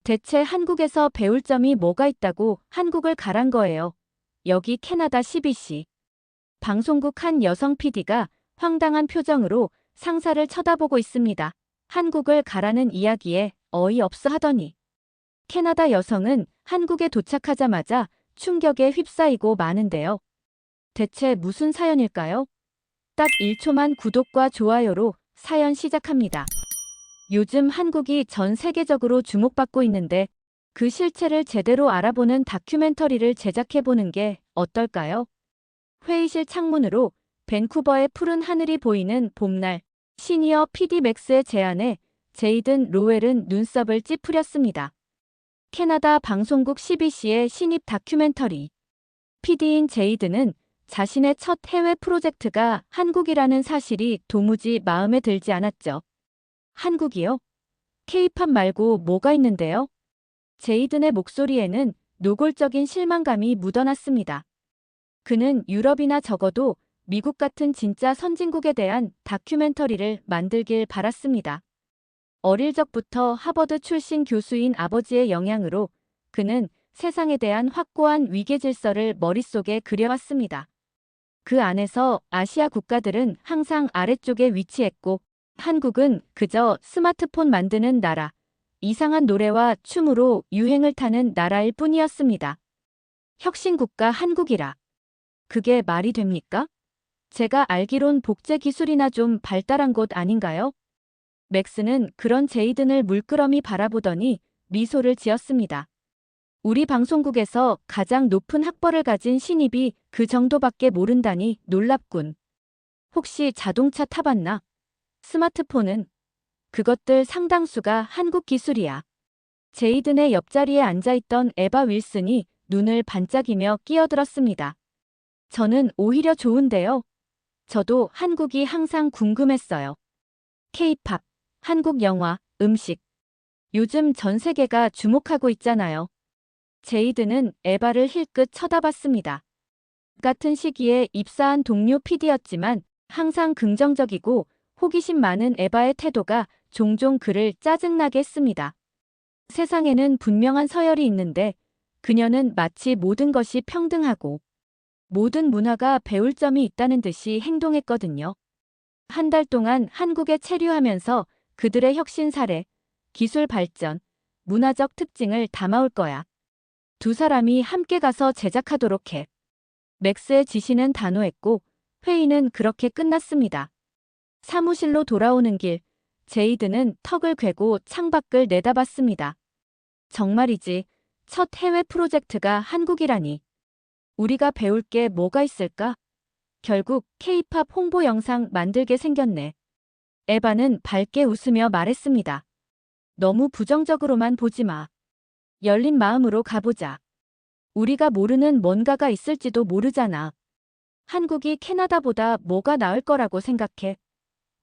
대체 한국에서 배울 점이 뭐가 있다고 한국을 가란 거예요. 여기 캐나다 CBC. 방송국 한 여성 PD가 황당한 표정으로 상사를 쳐다보고 있습니다. 한국을 가라는 이야기에 어이없어 하더니 캐나다 여성은 한국에 도착하자마자 충격에 휩싸이고 마는데요. 대체 무슨 사연일까요? 딱 1초만 구독과 좋아요로 사연 시작합니다. 요즘 한국이 전 세계적으로 주목받고 있는데 그 실체를 제대로 알아보는 다큐멘터리를 제작해보는 게 어떨까요? 회의실 창문으로 밴쿠버의 푸른 하늘이 보이는 봄날, 시니어 PD 맥스의 제안에 제이든 로웰은 눈썹을 찌푸렸습니다. 캐나다 방송국 CBC의 신입 다큐멘터리. PD인 제이든은 자신의 첫 해외 프로젝트가 한국이라는 사실이 도무지 마음에 들지 않았죠. 한국이요? K-팝 말고 뭐가 있는데요? 제이든의 목소리에는 노골적인 실망감이 묻어났습니다. 그는 유럽이나 적어도 미국 같은 진짜 선진국에 대한 다큐멘터리를 만들길 바랐습니다. 어릴 적부터 하버드 출신 교수인 아버지의 영향으로 그는 세상에 대한 확고한 위계 질서를 머릿속에 그려왔습니다. 그 안에서 아시아 국가들은 항상 아래쪽에 위치했고 한국은 그저 스마트폰 만드는 나라, 이상한 노래와 춤으로 유행을 타는 나라일 뿐이었습니다. 혁신국가 한국이라. 그게 말이 됩니까? 제가 알기론 복제 기술이나 좀 발달한 곳 아닌가요? 맥스는 그런 제이든을 물끄러미 바라보더니 미소를 지었습니다. 우리 방송국에서 가장 높은 학벌을 가진 신입이 그 정도밖에 모른다니 놀랍군. 혹시 자동차 타봤나? 스마트폰은? 그것들 상당수가 한국 기술이야. 제이든의 옆자리에 앉아있던 에바 윌슨이 눈을 반짝이며 끼어들었습니다. 저는 오히려 좋은데요. 저도 한국이 항상 궁금했어요. K-팝, 한국 영화, 음식. 요즘 전 세계가 주목하고 있잖아요. 제이든은 에바를 힐끗 쳐다봤습니다. 같은 시기에 입사한 동료 PD였지만 항상 긍정적이고 호기심 많은 에바의 태도가 종종 그를 짜증나게 했습니다. 세상에는 분명한 서열이 있는데 그녀는 마치 모든 것이 평등하고 모든 문화가 배울 점이 있다는 듯이 행동했거든요. 한 달 동안 한국에 체류하면서 그들의 혁신 사례, 기술 발전, 문화적 특징을 담아올 거야. 두 사람이 함께 가서 제작하도록 해. 맥스의 지시는 단호했고 회의는 그렇게 끝났습니다. 사무실로 돌아오는 길, 제이든은 턱을 괴고 창밖을 내다봤습니다. 정말이지, 첫 해외 프로젝트가 한국이라니. 우리가 배울 게 뭐가 있을까? 결국 K-팝 홍보 영상 만들게 생겼네. 에바는 밝게 웃으며 말했습니다. 너무 부정적으로만 보지 마. 열린 마음으로 가보자. 우리가 모르는 뭔가가 있을지도 모르잖아. 한국이 캐나다보다 뭐가 나을 거라고 생각해.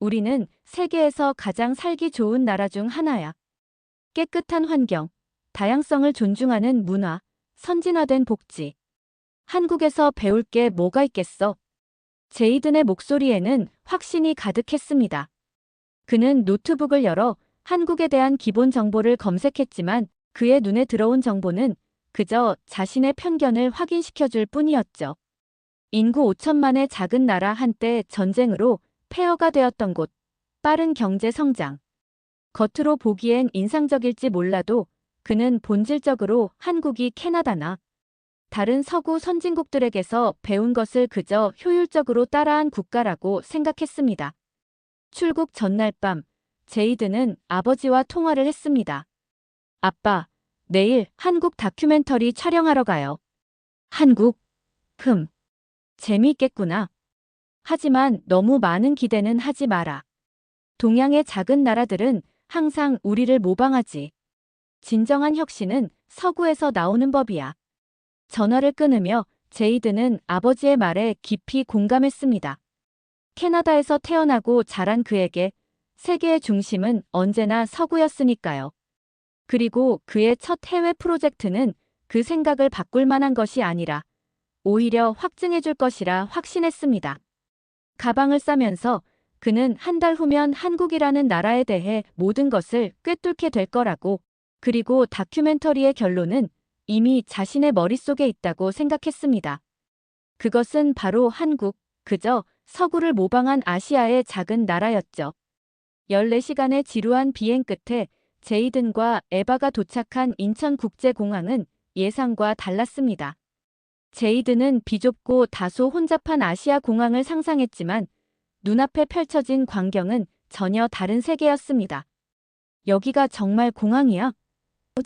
우리는 세계에서 가장 살기 좋은 나라 중 하나야. 깨끗한 환경, 다양성을 존중하는 문화, 선진화된 복지. 한국에서 배울 게 뭐가 있겠어? 제이든의 목소리에는 확신이 가득했습니다. 그는 노트북을 열어 한국에 대한 기본 정보를 검색했지만 그의 눈에 들어온 정보는 그저 자신의 편견을 확인시켜줄 뿐이었죠. 인구 5천만의 작은 나라 한때 전쟁으로 폐허가 되었던 곳, 빠른 경제 성장. 겉으로 보기엔 인상적일지 몰라도 그는 본질적으로 한국이 캐나다나 다른 서구 선진국들에게서 배운 것을 그저 효율적으로 따라한 국가라고 생각했습니다. 출국 전날 밤, 제이든은 아버지와 통화를 했습니다. 아빠, 내일 한국 다큐멘터리 촬영하러 가요. 한국? 재미있겠구나. 하지만 너무 많은 기대는 하지 마라. 동양의 작은 나라들은 항상 우리를 모방하지. 진정한 혁신은 서구에서 나오는 법이야. 전화를 끊으며 제이든은 아버지의 말에 깊이 공감했습니다. 캐나다에서 태어나고 자란 그에게 세계의 중심은 언제나 서구였으니까요. 그리고 그의 첫 해외 프로젝트는 그 생각을 바꿀 만한 것이 아니라 오히려 확증해줄 것이라 확신했습니다. 가방을 싸면서 그는 한 달 후면 한국이라는 나라에 대해 모든 것을 꿰뚫게 될 거라고 그리고 다큐멘터리의 결론은 이미 자신의 머릿속에 있다고 생각했습니다. 그것은 바로 한국, 그저 서구를 모방한 아시아의 작은 나라였죠. 14시간의 지루한 비행 끝에 제이든과 에바가 도착한 인천국제공항은 예상과 달랐습니다. 제이든은 비좁고 다소 혼잡한 아시아 공항을 상상했지만 눈앞에 펼쳐진 광경은 전혀 다른 세계였습니다. 여기가 정말 공항이야?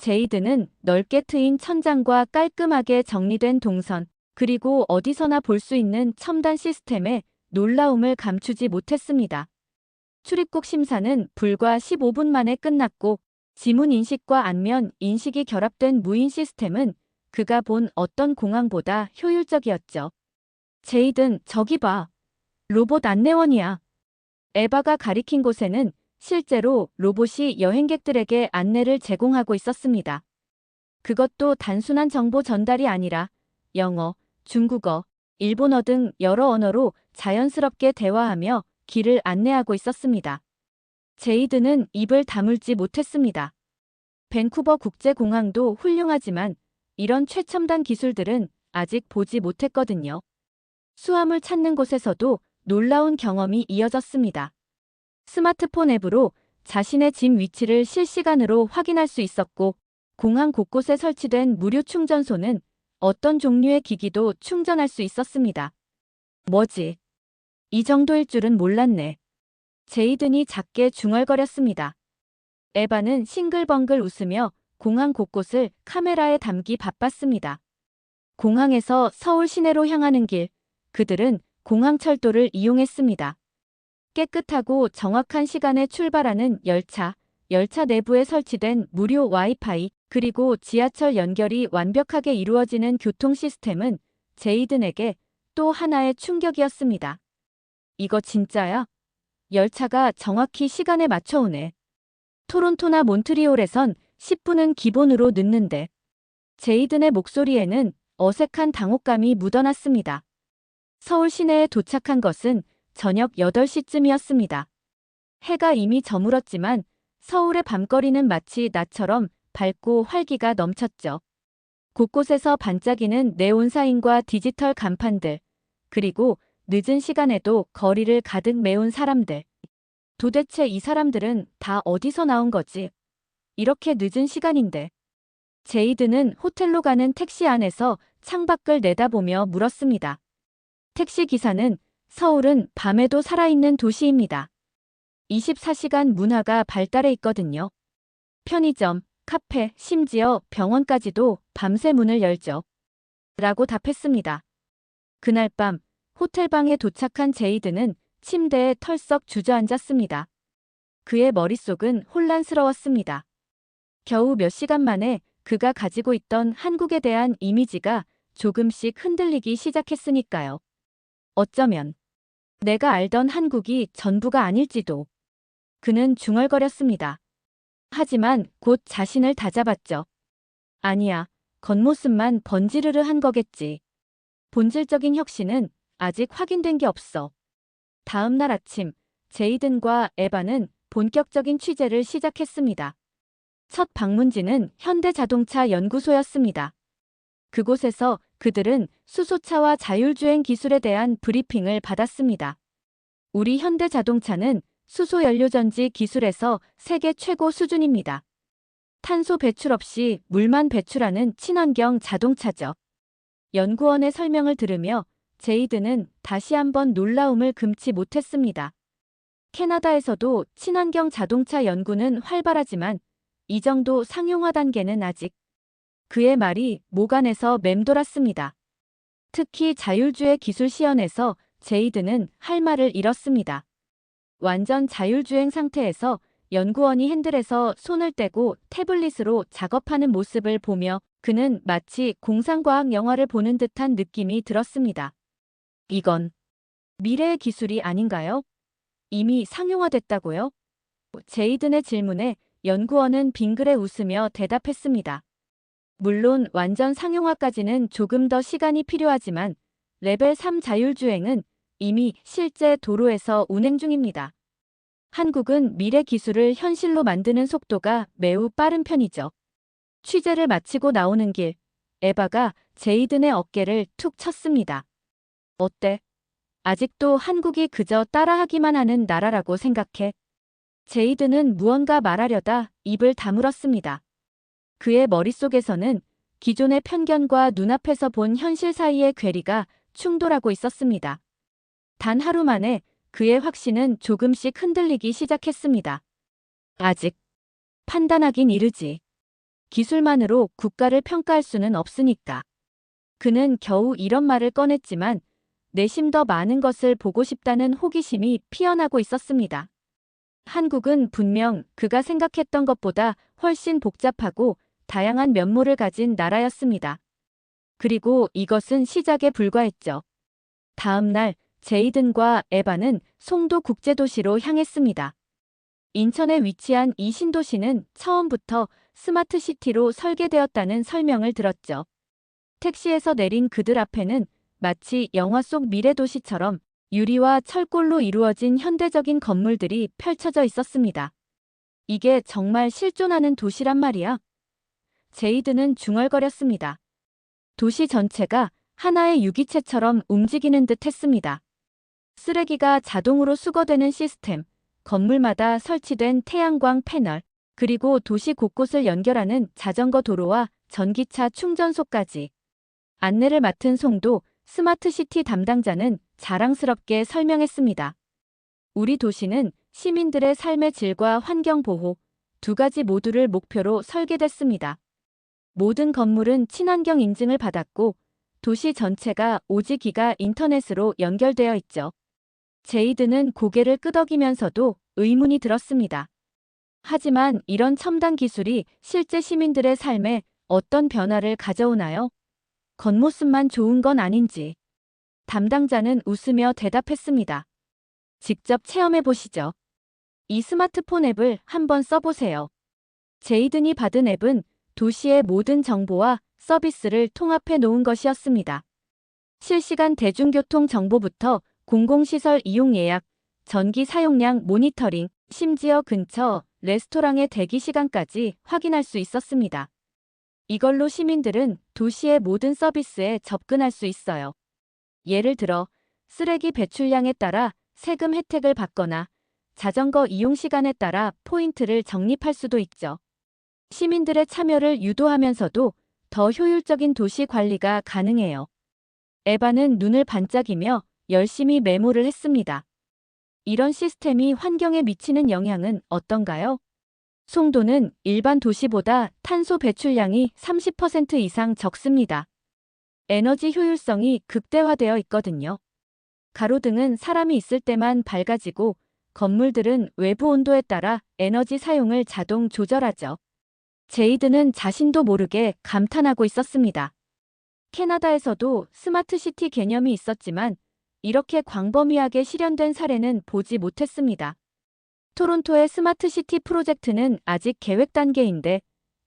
제이드는 넓게 트인 천장과 깔끔하게 정리된 동선, 그리고 어디서나 볼 수 있는 첨단 시스템에 놀라움을 감추지 못했습니다. 출입국 심사는 불과 15분 만에 끝났고 지문 인식과 안면 인식이 결합된 무인 시스템은 그가 본 어떤 공항보다 효율적이었죠. 제이든, 저기 봐. 로봇 안내원이야. 에바가 가리킨 곳에는 실제로 로봇이 여행객들에게 안내를 제공하고 있었습니다. 그것도 단순한 정보 전달이 아니라 영어, 중국어, 일본어 등 여러 언어로 자연스럽게 대화하며 길을 안내하고 있었습니다. 제이드는 입을 다물지 못했습니다. 밴쿠버 국제공항도 훌륭하지만 이런 최첨단 기술들은 아직 보지 못했거든요. 수화물 찾는 곳에서도 놀라운 경험이 이어졌습니다. 스마트폰 앱으로 자신의 짐 위치를 실시간으로 확인할 수 있었고, 공항 곳곳에 설치된 무료 충전소는 어떤 종류의 기기도 충전할 수 있었습니다. 뭐지? 이 정도일 줄은 몰랐네. 제이든이 작게 중얼거렸습니다. 에바는 싱글벙글 웃으며 공항 곳곳을 카메라에 담기 바빴습니다. 공항에서 서울 시내로 향하는 길, 그들은 공항철도를 이용했습니다. 깨끗하고 정확한 시간에 출발하는 열차 내부에 설치된 무료 와이파이, 그리고 지하철 연결이 완벽하게 이루어지는 교통 시스템은 제이든에게 또 하나의 충격이었습니다. 이거 진짜야? 열차가 정확히 시간에 맞춰오네. 토론토나 몬트리올에선 10분은 기본으로 늦는데. 제이든의 목소리에는 어색한 당혹감이 묻어났습니다. 서울 시내에 도착한 것은 저녁 8시쯤이었습니다. 해가 이미 저물었지만 서울의 밤거리는 마치 낮처럼 밝고 활기가 넘쳤죠. 곳곳에서 반짝이는 네온 사인과 디지털 간판들, 그리고 늦은 시간에도 거리를 가득 메운 사람들. 도대체 이 사람들은 다 어디서 나온 거지? 이렇게 늦은 시간인데. 제이드는 호텔로 가는 택시 안에서 창밖을 내다보며 물었습니다. 택시 기사는 서울은 밤에도 살아있는 도시입니다. 24시간 문화가 발달해 있거든요. 편의점, 카페, 심지어 병원까지도 밤새 문을 열죠. 라고 답했습니다. 그날 밤 호텔방에 도착한 제이드는 침대에 털썩 주저앉았습니다. 그의 머릿속은 혼란스러웠습니다. 겨우 몇 시간 만에 그가 가지고 있던 한국에 대한 이미지가 조금씩 흔들리기 시작했으니까요. 어쩌면 내가 알던 한국이 전부가 아닐지도. 그는 중얼거렸습니다. 하지만 곧 자신을 다잡았죠. 아니야, 겉모습만 번지르르한 거겠지. 본질적인 혁신은 아직 확인된 게 없어. 다음 날 아침, 제이든과 에바는 본격적인 취재를 시작했습니다. 첫 방문지는 현대자동차 연구소였습니다. 그곳에서 그들은 수소차와 자율주행 기술에 대한 브리핑을 받았습니다. 우리 현대자동차는 수소연료전지 기술에서 세계 최고 수준입니다. 탄소 배출 없이 물만 배출하는 친환경 자동차죠. 연구원의 설명을 들으며 제이드는 다시 한번 놀라움을 금치 못했습니다. 캐나다에서도 친환경 자동차 연구는 활발하지만 이 정도 상용화 단계는 아직. 그의 말이 목 안에서 맴돌았습니다. 특히 자율주행 기술 시연에서 제이드는 할 말을 잃었습니다. 완전 자율주행 상태에서 연구원이 핸들에서 손을 떼고 태블릿으로 작업하는 모습을 보며 그는 마치 공상과학 영화를 보는 듯한 느낌이 들었습니다. 이건 미래의 기술이 아닌가요? 이미 상용화됐다고요? 제이든의 질문에 연구원은 빙그레 웃으며 대답했습니다. 물론 완전 상용화까지는 조금 더 시간이 필요하지만 레벨 3 자율주행은 이미 실제 도로에서 운행 중입니다. 한국은 미래 기술을 현실로 만드는 속도가 매우 빠른 편이죠. 취재를 마치고 나오는 길, 에바가 제이든의 어깨를 툭 쳤습니다. 어때? 아직도 한국이 그저 따라하기만 하는 나라라고 생각해? 제이든은 무언가 말하려다 입을 다물었습니다. 그의 머릿속에서는 기존의 편견과 눈앞에서 본 현실 사이의 괴리가 충돌하고 있었습니다. 단 하루 만에 그의 확신은 조금씩 흔들리기 시작했습니다. 아직 판단하긴 이르지. 기술만으로 국가를 평가할 수는 없으니까. 그는 겨우 이런 말을 꺼냈지만 내심 더 많은 것을 보고 싶다는 호기심이 피어나고 있었습니다. 한국은 분명 그가 생각했던 것보다 훨씬 복잡하고 다양한 면모를 가진 나라였습니다. 그리고 이것은 시작에 불과했죠. 다음 날 제이든과 에바는 송도 국제도시로 향했습니다. 인천에 위치한 이 신도시는 처음부터 스마트시티로 설계되었다는 설명을 들었죠. 택시에서 내린 그들 앞에는 마치 영화 속 미래도시처럼 유리와 철골로 이루어진 현대적인 건물들이 펼쳐져 있었습니다. 이게 정말 실존하는 도시란 말이야? 제이드는 중얼거렸습니다. 도시 전체가 하나의 유기체처럼 움직이는 듯 했습니다. 쓰레기가 자동으로 수거되는 시스템, 건물마다 설치된 태양광 패널, 그리고 도시 곳곳을 연결하는 자전거 도로와 전기차 충전소까지. 안내를 맡은 송도 스마트시티 담당자는 자랑스럽게 설명했습니다. 우리 도시는 시민들의 삶의 질과 환경 보호, 두 가지 모두를 목표로 설계됐습니다. 모든 건물은 친환경 인증을 받았고 도시 전체가 5G기가 인터넷으로 연결되어 있죠. 제이드는 고개를 끄덕이면서도 의문이 들었습니다. 하지만 이런 첨단 기술이 실제 시민들의 삶에 어떤 변화를 가져오나요? 겉모습만 좋은 건 아닌지. 담당자는 웃으며 대답했습니다. 직접 체험해 보시죠. 이 스마트폰 앱을 한번 써보세요. 제이든이 받은 앱은 도시의 모든 정보와 서비스를 통합해 놓은 것이었습니다. 실시간 대중교통 정보부터 공공시설 이용 예약, 전기 사용량 모니터링, 심지어 근처 레스토랑의 대기 시간까지 확인할 수 있었습니다. 이걸로 시민들은 도시의 모든 서비스에 접근할 수 있어요. 예를 들어 쓰레기 배출량에 따라 세금 혜택을 받거나 자전거 이용 시간에 따라 포인트를 적립할 수도 있죠. 시민들의 참여를 유도하면서도 더 효율적인 도시 관리가 가능해요. 에바는 눈을 반짝이며 열심히 메모를 했습니다. 이런 시스템이 환경에 미치는 영향은 어떤가요? 송도는 일반 도시보다 탄소 배출량이 30% 이상 적습니다. 에너지 효율성이 극대화되어 있거든요. 가로등은 사람이 있을 때만 밝아지고 건물들은 외부 온도에 따라 에너지 사용을 자동 조절하죠. 제이드는 자신도 모르게 감탄하고 있었습니다. 캐나다에서도 스마트시티 개념이 있었지만 이렇게 광범위하게 실현된 사례는 보지 못했습니다. 토론토의 스마트시티 프로젝트는 아직 계획 단계인데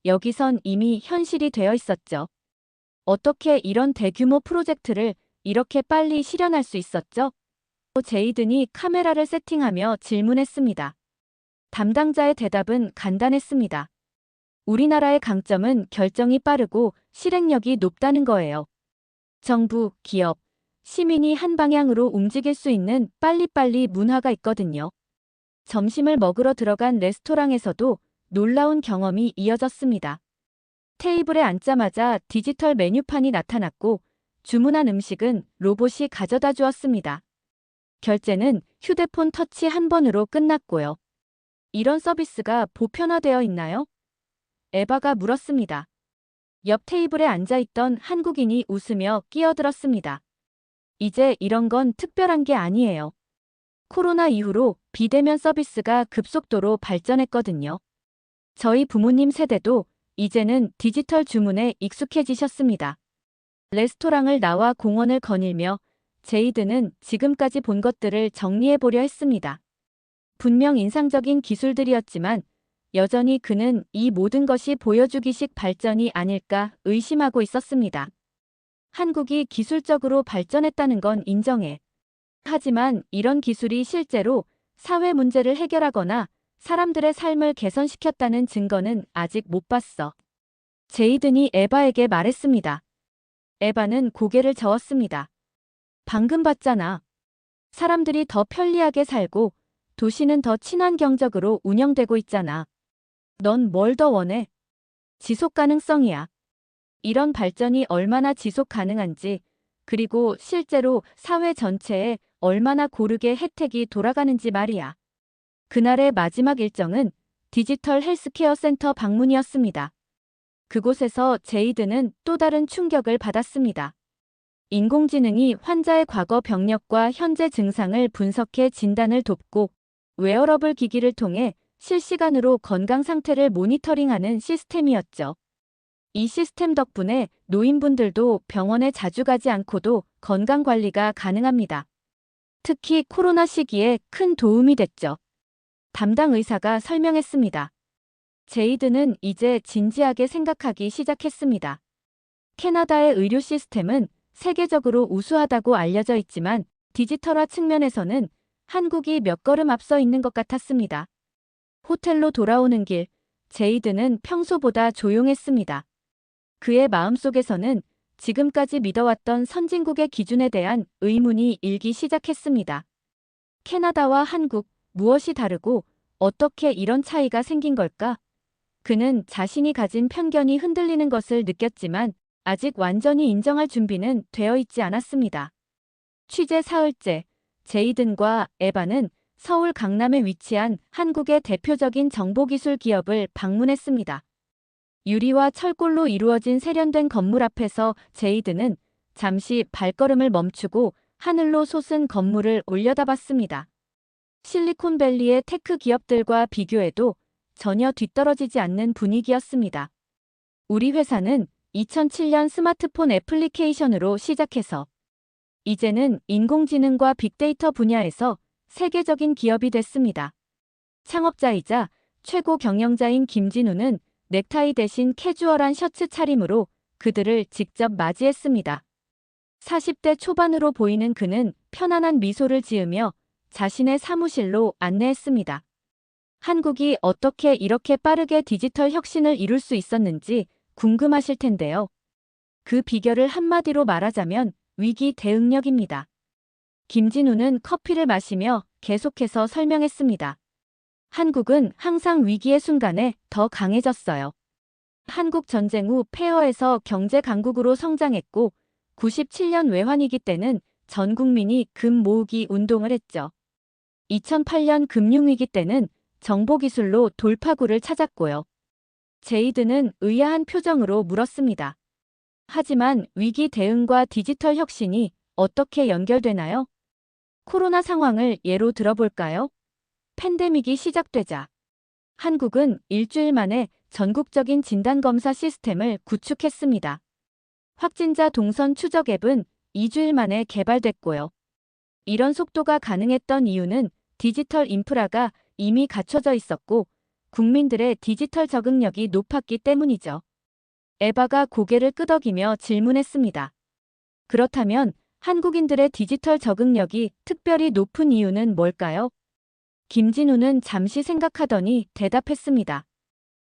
여기선 이미 현실이 되어 있었죠. 어떻게 이런 대규모 프로젝트를 이렇게 빨리 실현할 수 있었죠? 제이든이 카메라를 세팅하며 질문했습니다. 담당자의 대답은 간단했습니다. 우리나라의 강점은 결정이 빠르고 실행력이 높다는 거예요. 정부, 기업, 시민이 한 방향으로 움직일 수 있는 빨리빨리 문화가 있거든요. 점심을 먹으러 들어간 레스토랑에서도 놀라운 경험이 이어졌습니다. 테이블에 앉자마자 디지털 메뉴판이 나타났고 주문한 음식은 로봇이 가져다 주었습니다. 결제는 휴대폰 터치 한 번으로 끝났고요. 이런 서비스가 보편화되어 있나요? 에바가 물었습니다. 옆 테이블에 앉아있던 한국인이 웃으며 끼어들었습니다. 이제 이런 건 특별한 게 아니에요. 코로나 이후로 비대면 서비스가 급속도로 발전했거든요. 저희 부모님 세대도 이제는 디지털 주문에 익숙해지셨습니다. 레스토랑을 나와 공원을 거닐며 제이드는 지금까지 본 것들을 정리해보려 했습니다. 분명 인상적인 기술들이었지만 여전히 그는 이 모든 것이 보여주기식 발전이 아닐까 의심하고 있었습니다. 한국이 기술적으로 발전했다는 건 인정해. 하지만 이런 기술이 실제로 사회 문제를 해결하거나 사람들의 삶을 개선시켰다는 증거는 아직 못 봤어. 제이든이 에바에게 말했습니다. 에바는 고개를 저었습니다. 방금 봤잖아. 사람들이 더 편리하게 살고 도시는 더 친환경적으로 운영되고 있잖아. 넌 뭘 더 원해? 지속 가능성이야. 이런 발전이 얼마나 지속 가능한지, 그리고 실제로 사회 전체에 얼마나 고르게 혜택이 돌아가는지 말이야. 그날의 마지막 일정은 디지털 헬스케어 센터 방문이었습니다. 그곳에서 제이드는 또 다른 충격을 받았습니다. 인공지능이 환자의 과거 병력과 현재 증상을 분석해 진단을 돕고 웨어러블 기기를 통해 실시간으로 건강 상태를 모니터링하는 시스템이었죠. 이 시스템 덕분에 노인분들도 병원에 자주 가지 않고도 건강 관리가 가능합니다. 특히 코로나 시기에 큰 도움이 됐죠. 담당 의사가 설명했습니다. 제이드는 이제 진지하게 생각하기 시작했습니다. 캐나다의 의료 시스템은 세계적으로 우수하다고 알려져 있지만 디지털화 측면에서는 한국이 몇 걸음 앞서 있는 것 같았습니다. 호텔로 돌아오는 길, 제이드는 평소보다 조용했습니다. 그의 마음속에서는 지금까지 믿어왔던 선진국의 기준에 대한 의문이 일기 시작했습니다. 캐나다와 한국, 무엇이 다르고 어떻게 이런 차이가 생긴 걸까? 그는 자신이 가진 편견이 흔들리는 것을 느꼈지만 아직 완전히 인정할 준비는 되어 있지 않았습니다. 취재 사흘째, 제이든과 에바는 서울 강남에 위치한 한국의 대표적인 정보기술 기업을 방문했습니다. 유리와 철골로 이루어진 세련된 건물 앞에서 제이든은 잠시 발걸음을 멈추고 하늘로 솟은 건물을 올려다봤습니다. 실리콘밸리의 테크 기업들과 비교해도 전혀 뒤떨어지지 않는 분위기였습니다. 우리 회사는 2007년 스마트폰 애플리케이션으로 시작해서 이제는 인공지능과 빅데이터 분야에서 세계적인 기업이 됐습니다. 창업자이자 최고 경영자인 김진우는 넥타이 대신 캐주얼한 셔츠 차림으로 그들을 직접 맞이했습니다. 40대 초반으로 보이는 그는 편안한 미소를 지으며 자신의 사무실로 안내했습니다. 한국이 어떻게 이렇게 빠르게 디지털 혁신을 이룰 수 있었는지 궁금하실 텐데요. 그 비결을 한마디로 말하자면 위기 대응력입니다. 김진우는 커피를 마시며 계속해서 설명했습니다. 한국은 항상 위기의 순간에 더 강해졌어요. 한국 전쟁 후 폐허에서 경제 강국으로 성장했고 97년 외환위기 때는 전 국민이 금 모으기 운동을 했죠. 2008년 금융위기 때는 정보기술로 돌파구를 찾았고요. 제이드는 의아한 표정으로 물었습니다. 하지만 위기 대응과 디지털 혁신이 어떻게 연결되나요? 코로나 상황을 예로 들어볼까요? 팬데믹이 시작되자 한국은 일주일 만에 전국적인 진단검사 시스템을 구축했습니다. 확진자 동선 추적 앱은 2주일 만에 개발됐고요. 이런 속도가 가능했던 이유는 디지털 인프라가 이미 갖춰져 있었고 국민들의 디지털 적응력이 높았기 때문이죠. 에바가 고개를 끄덕이며 질문했습니다. 그렇다면 한국인들의 디지털 적응력이 특별히 높은 이유는 뭘까요? 김진우는 잠시 생각하더니 대답했습니다.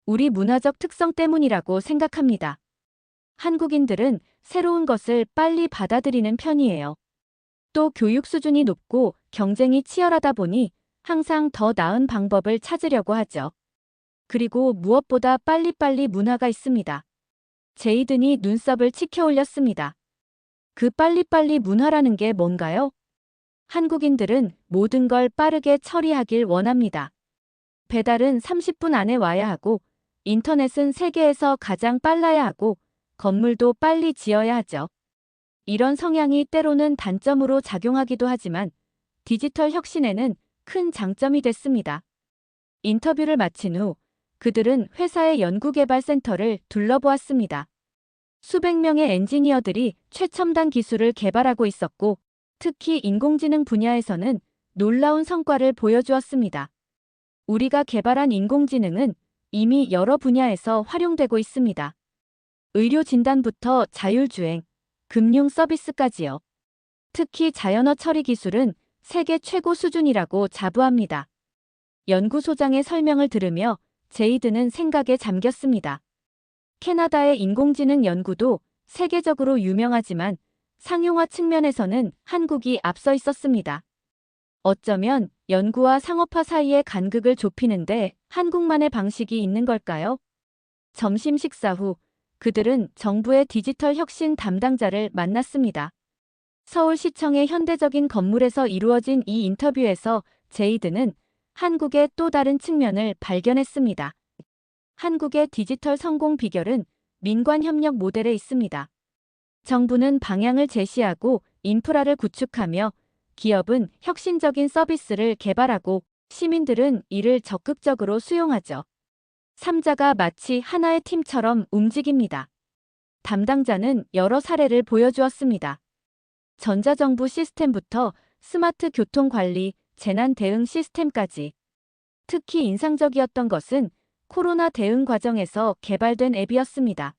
우리 문화적 특성 때문이라고 생각합니다. 한국인들은 새로운 것을 빨리 받아들이는 편이에요. 또 교육 수준이 높고 경쟁이 치열하다 보니 항상 더 나은 방법을 찾으려고 하죠. 그리고 무엇보다 빨리빨리 문화가 있습니다. 제이든이 눈썹을 치켜 올렸습니다. 그 빨리빨리 문화라는 게 뭔가요? 한국인들은 모든 걸 빠르게 처리하길 원합니다. 배달은 30분 안에 와야 하고, 인터넷은 세계에서 가장 빨라야 하고, 건물도 빨리 지어야 하죠. 이런 성향이 때로는 단점으로 작용하기도 하지만 디지털 혁신에는 큰 장점이 됐습니다. 인터뷰를 마친 후 그들은 회사의 연구개발센터를 둘러보았습니다. 수백 명의 엔지니어들이 최첨단 기술을 개발하고 있었고 특히 인공지능 분야에서는 놀라운 성과를 보여주었습니다. 우리가 개발한 인공지능은 이미 여러 분야에서 활용되고 있습니다. 의료 진단부터 자율주행, 금융 서비스까지요. 특히 자연어 처리 기술은 세계 최고 수준이라고 자부합니다. 연구소장의 설명을 들으며 제이드는 생각에 잠겼습니다. 캐나다의 인공지능 연구도 세계적으로 유명하지만 상용화 측면에서는 한국이 앞서 있었습니다. 어쩌면 연구와 상업화 사이의 간극을 좁히는데 한국만의 방식이 있는 걸까요? 점심 식사 후 그들은 정부의 디지털 혁신 담당자를 만났습니다. 서울시청의 현대적인 건물에서 이루어진 이 인터뷰에서 제이드는 한국의 또 다른 측면을 발견했습니다. 한국의 디지털 성공 비결은 민관 협력 모델에 있습니다. 정부는 방향을 제시하고 인프라를 구축하며 기업은 혁신적인 서비스를 개발하고 시민들은 이를 적극적으로 수용하죠. 3자가 마치 하나의 팀처럼 움직입니다. 담당자는 여러 사례를 보여주었습니다. 전자정부 시스템부터 스마트 교통관리, 재난 대응 시스템까지. 특히 인상적이었던 것은 코로나 대응 과정에서 개발된 앱이었습니다.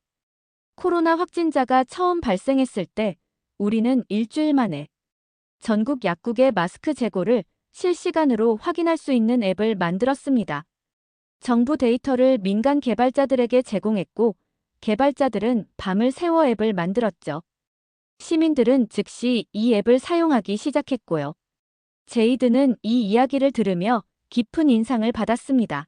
코로나 확진자가 처음 발생했을 때 우리는 일주일 만에 전국 약국의 마스크 재고를 실시간으로 확인할 수 있는 앱을 만들었습니다. 정부 데이터를 민간 개발자들에게 제공했고 개발자들은 밤을 새워 앱을 만들었죠. 시민들은 즉시 이 앱을 사용하기 시작했고요. 제이드는 이 이야기를 들으며 깊은 인상을 받았습니다.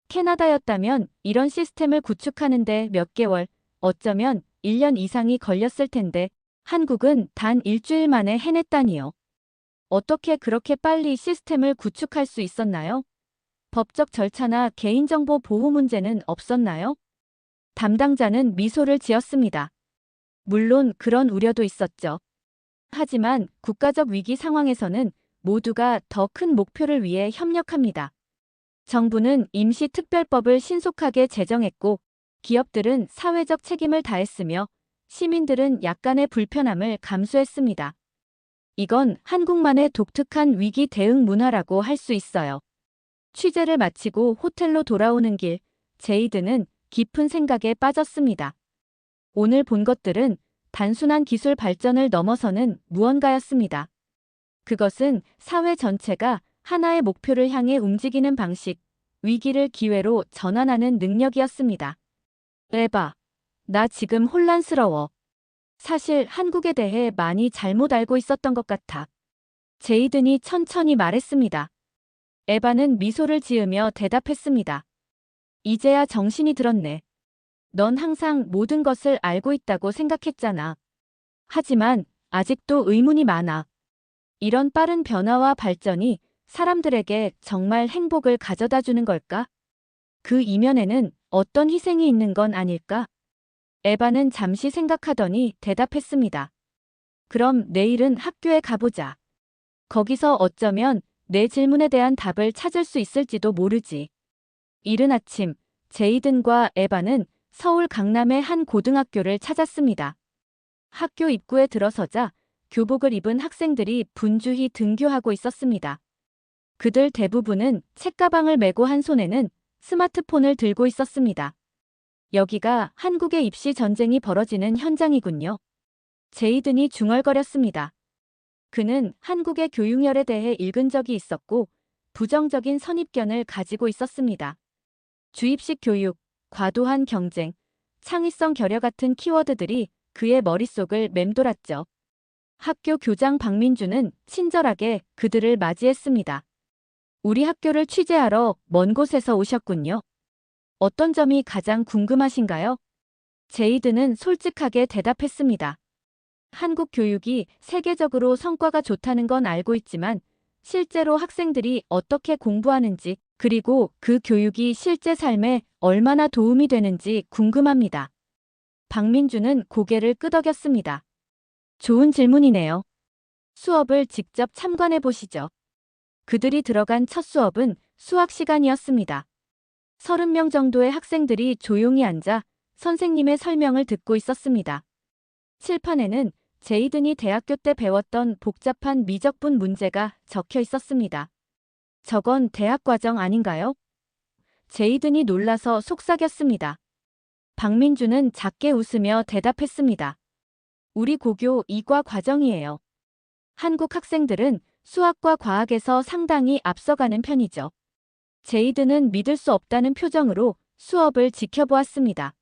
캐나다였다면 이런 시스템을 구축하는데 몇 개월, 어쩌면 1년 이상이 걸렸을 텐데 한국은 단 일주일 만에 해냈다니요. 어떻게 그렇게 빨리 시스템을 구축할 수 있었나요? 법적 절차나 개인정보 보호 문제는 없었나요? 담당자는 미소를 지었습니다. 물론 그런 우려도 있었죠. 하지만 국가적 위기 상황에서는 모두가 더 큰 목표를 위해 협력합니다. 정부는 임시특별법을 신속하게 제정했고 기업들은 사회적 책임을 다했으며 시민들은 약간의 불편함을 감수했습니다. 이건 한국만의 독특한 위기 대응 문화라고 할 수 있어요. 취재를 마치고 호텔로 돌아오는 길, 제이드는 깊은 생각에 빠졌습니다. 오늘 본 것들은 단순한 기술 발전을 넘어서는 무언가였습니다. 그것은 사회 전체가 하나의 목표를 향해 움직이는 방식, 위기를 기회로 전환하는 능력이었습니다. 에바, 나 지금 혼란스러워. 사실 한국에 대해 많이 잘못 알고 있었던 것 같아. 제이든이 천천히 말했습니다. 에바는 미소를 지으며 대답했습니다. 이제야 정신이 들었네. 넌 항상 모든 것을 알고 있다고 생각했잖아. 하지만 아직도 의문이 많아. 이런 빠른 변화와 발전이 사람들에게 정말 행복을 가져다 주는 걸까? 그 이면에는 어떤 희생이 있는 건 아닐까? 에바는 잠시 생각하더니 대답했습니다. 그럼 내일은 학교에 가보자. 거기서 어쩌면 내 질문에 대한 답을 찾을 수 있을지도 모르지. 이른 아침, 제이든과 에바는 서울 강남의 한 고등학교를 찾았습니다. 학교 입구에 들어서자 교복을 입은 학생들이 분주히 등교하고 있었습니다. 그들 대부분은 책가방을 메고 한 손에는 스마트폰을 들고 있었습니다. 여기가 한국의 입시 전쟁이 벌어지는 현장이군요. 제이든이 중얼거렸습니다. 그는 한국의 교육열에 대해 읽은 적이 있었고 부정적인 선입견을 가지고 있었습니다. 주입식 교육, 과도한 경쟁, 창의성 결여 같은 키워드들이 그의 머릿속을 맴돌았죠. 학교 교장 박민주는 친절하게 그들을 맞이했습니다. 우리 학교를 취재하러 먼 곳에서 오셨군요. 어떤 점이 가장 궁금하신가요? 제이드는 솔직하게 대답했습니다. 한국 교육이 세계적으로 성과가 좋다는 건 알고 있지만 실제로 학생들이 어떻게 공부하는지 그리고 그 교육이 실제 삶에 얼마나 도움이 되는지 궁금합니다. 박민주는 고개를 끄덕였습니다. 좋은 질문이네요. 수업을 직접 참관해 보시죠. 그들이 들어간 첫 수업은 수학 시간이었습니다. 30명 정도의 학생들이 조용히 앉아 선생님의 설명을 듣고 있었습니다. 칠판에는 제이든이 대학교 때 배웠던 복잡한 미적분 문제가 적혀 있었습니다. 저건 대학 과정 아닌가요? 제이든이 놀라서 속삭였습니다. 박민주는 작게 웃으며 대답했습니다. 우리 고교 이과 과정이에요. 한국 학생들은 수학과 과학에서 상당히 앞서가는 편이죠. 제이든은 믿을 수 없다는 표정으로 수업을 지켜보았습니다.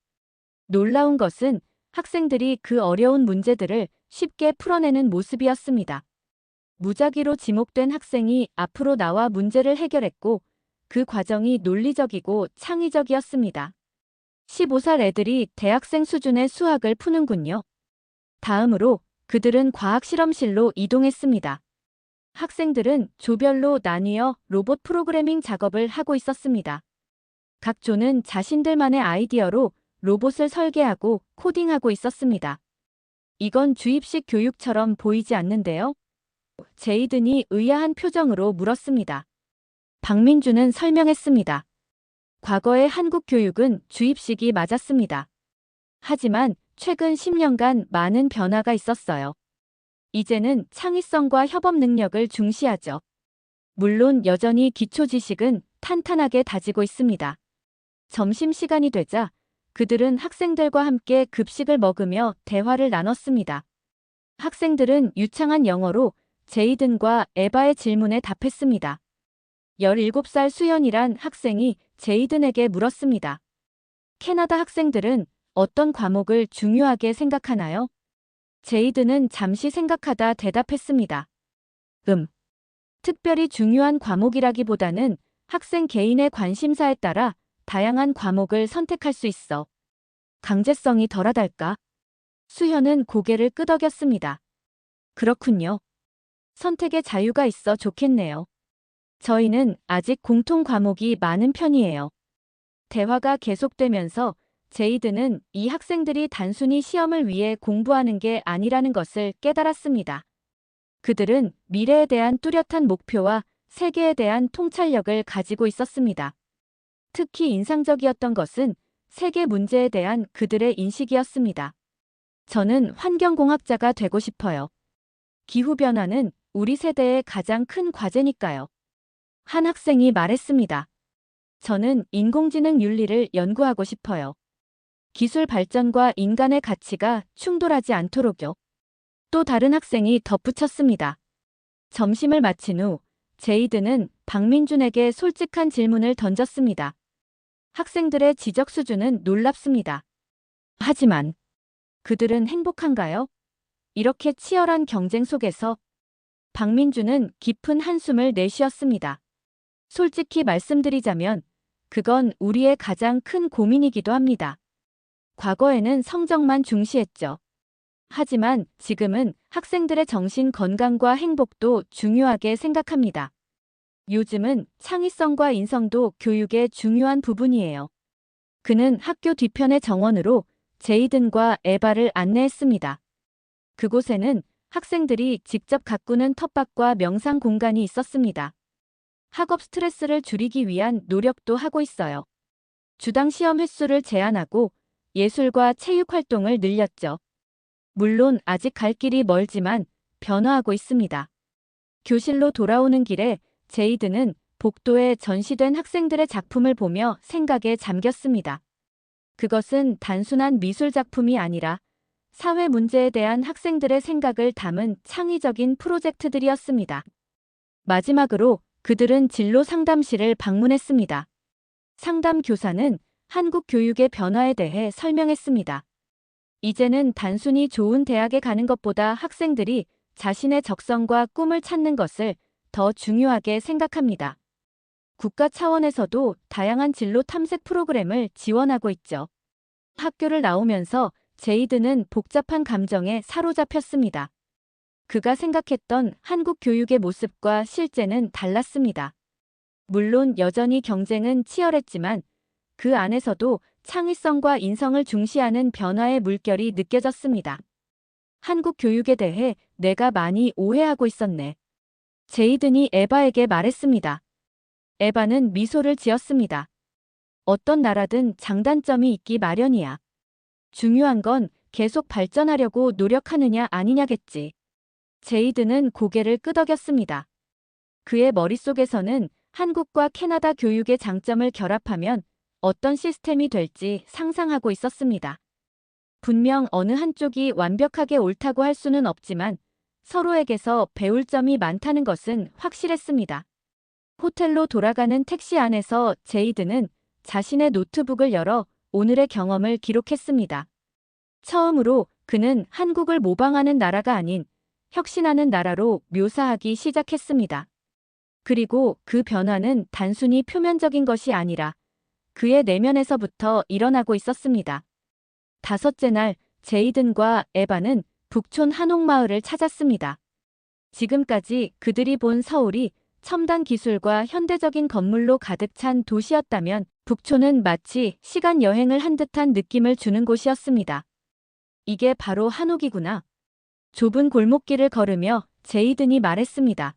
놀라운 것은 학생들이 그 어려운 문제들을 쉽게 풀어내는 모습이었습니다. 무작위로 지목된 학생이 앞으로 나와 문제를 해결했고 그 과정이 논리적이고 창의적이었습니다. 15살 애들이 대학생 수준의 수학을 푸는군요. 다음으로 그들은 과학 실험실로 이동했습니다. 학생들은 조별로 나뉘어 로봇 프로그래밍 작업을 하고 있었습니다. 각 조는 자신들만의 아이디어로 로봇을 설계하고 코딩하고 있었습니다. 이건 주입식 교육처럼 보이지 않는데요? 제이든이 의아한 표정으로 물었습니다. 박민주는 설명했습니다. 과거의 한국 교육은 주입식이 맞았습니다. 하지만 최근 10년간 많은 변화가 있었어요. 이제는 창의성과 협업 능력을 중시하죠. 물론 여전히 기초 지식은 탄탄하게 다지고 있습니다. 점심시간이 되자 그들은 학생들과 함께 급식을 먹으며 대화를 나눴습니다. 학생들은 유창한 영어로 제이든과 에바의 질문에 답했습니다. 17살 수연이란 학생이 제이든에게 물었습니다. 캐나다 학생들은 어떤 과목을 중요하게 생각하나요? 제이든은 잠시 생각하다 대답했습니다. 특별히 중요한 과목이라기보다는 학생 개인의 관심사에 따라 다양한 과목을 선택할 수 있어. 강제성이 덜하달까? 수현은 고개를 끄덕였습니다. 그렇군요. 선택의 자유가 있어 좋겠네요. 저희는 아직 공통 과목이 많은 편이에요. 대화가 계속되면서 제이든은 이 학생들이 단순히 시험을 위해 공부하는 게 아니라는 것을 깨달았습니다. 그들은 미래에 대한 뚜렷한 목표와 세계에 대한 통찰력을 가지고 있었습니다. 특히 인상적이었던 것은 세계 문제에 대한 그들의 인식이었습니다. 저는 환경공학자가 되고 싶어요. 기후변화는 우리 세대의 가장 큰 과제니까요. 한 학생이 말했습니다. 저는 인공지능 윤리를 연구하고 싶어요. 기술 발전과 인간의 가치가 충돌하지 않도록요. 또 다른 학생이 덧붙였습니다. 점심을 마친 후 제이든은 박민준에게 솔직한 질문을 던졌습니다. 학생들의 지적 수준은 놀랍습니다. 하지만 그들은 행복한가요? 이렇게 치열한 경쟁 속에서 박민준은 깊은 한숨을 내쉬었습니다. 솔직히 말씀드리자면 그건 우리의 가장 큰 고민이기도 합니다. 과거에는 성적만 중시했죠. 하지만 지금은 학생들의 정신 건강과 행복도 중요하게 생각합니다. 요즘은 창의성과 인성도 교육의 중요한 부분이에요. 그는 학교 뒤편의 정원으로 제이든과 에바를 안내했습니다. 그곳에는 학생들이 직접 가꾸는 텃밭과 명상 공간이 있었습니다. 학업 스트레스를 줄이기 위한 노력도 하고 있어요. 주당 시험 횟수를 제한하고 예술과 체육 활동을 늘렸죠. 물론 아직 갈 길이 멀지만 변화하고 있습니다. 교실로 돌아오는 길에 제이든은 복도에 전시된 학생들의 작품을 보며 생각에 잠겼습니다. 그것은 단순한 미술 작품이 아니라 사회 문제에 대한 학생들의 생각을 담은 창의적인 프로젝트들이었습니다. 마지막으로 그들은 진로 상담실을 방문했습니다. 상담 교사는 한국 교육의 변화에 대해 설명했습니다. 이제는 단순히 좋은 대학에 가는 것보다 학생들이 자신의 적성과 꿈을 찾는 것을 더 중요하게 생각합니다. 국가 차원에서도 다양한 진로 탐색 프로그램을 지원하고 있죠. 학교를 나오면서 제이든은 복잡한 감정에 사로잡혔습니다. 그가 생각했던 한국 교육의 모습과 실제는 달랐습니다. 물론 여전히 경쟁은 치열했지만 그 안에서도 창의성과 인성을 중시하는 변화의 물결이 느껴졌습니다. 한국 교육에 대해 내가 많이 오해하고 있었네. 제이든이 에바에게 말했습니다. 에바는 미소를 지었습니다. 어떤 나라든 장단점이 있기 마련이야. 중요한 건 계속 발전하려고 노력하느냐 아니냐겠지. 제이든은 고개를 끄덕였습니다. 그의 머릿속에서는 한국과 캐나다 교육의 장점을 결합하면 어떤 시스템이 될지 상상하고 있었습니다. 분명 어느 한쪽이 완벽하게 옳다고 할 수는 없지만 서로에게서 배울 점이 많다는 것은 확실했습니다. 호텔로 돌아가는 택시 안에서 제이든은 자신의 노트북을 열어 오늘의 경험을 기록했습니다. 처음으로 그는 한국을 모방하는 나라가 아닌 혁신하는 나라로 묘사하기 시작했습니다. 그리고 그 변화는 단순히 표면적인 것이 아니라 그의 내면에서부터 일어나고 있었습니다. 다섯째 날, 제이든과 에바는 북촌 한옥마을을 찾았습니다. 지금까지 그들이 본 서울이 첨단 기술과 현대적인 건물로 가득 찬 도시였다면 북촌은 마치 시간 여행을 한 듯한 느낌을 주는 곳이었습니다. 이게 바로 한옥이구나. 좁은 골목길을 걸으며 제이든이 말했습니다.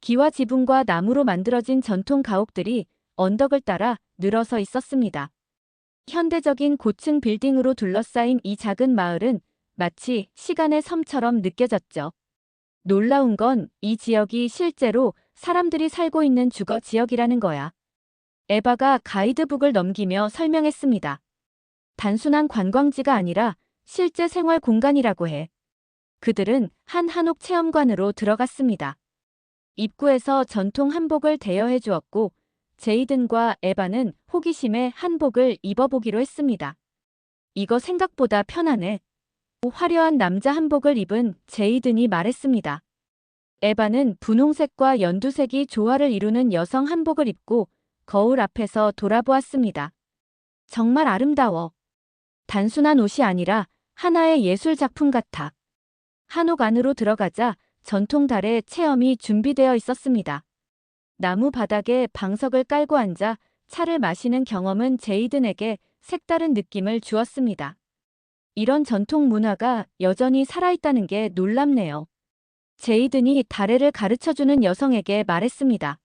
기와 지붕과 나무로 만들어진 전통 가옥들이 언덕을 따라 늘어서 있었습니다. 현대적인 고층 빌딩으로 둘러싸인 이 작은 마을은 마치 시간의 섬처럼 느껴졌죠. 놀라운 건 이 지역이 실제로 사람들이 살고 있는 주거 지역이라는 거야. 에바가 가이드북을 넘기며 설명했습니다. 단순한 관광지가 아니라 실제 생활 공간이라고 해. 그들은 한 한옥 체험관으로 들어갔습니다. 입구에서 전통 한복을 대여해 주었고 제이든과 에바는 호기심에 한복을 입어보기로 했습니다. 이거 생각보다 편하네. 화려한 남자 한복을 입은 제이든이 말했습니다. 에바는 분홍색과 연두색이 조화를 이루는 여성 한복을 입고 거울 앞에서 돌아보았습니다. 정말 아름다워. 단순한 옷이 아니라 하나의 예술 작품 같아. 한옥 안으로 들어가자 전통 달의 체험이 준비되어 있었습니다. 나무 바닥에 방석을 깔고 앉아 차를 마시는 경험은 제이든에게 색다른 느낌을 주었습니다. 이런 전통 문화가 여전히 살아있다는 게 놀랍네요. 제이든이 다래를 가르쳐주는 여성에게 말했습니다.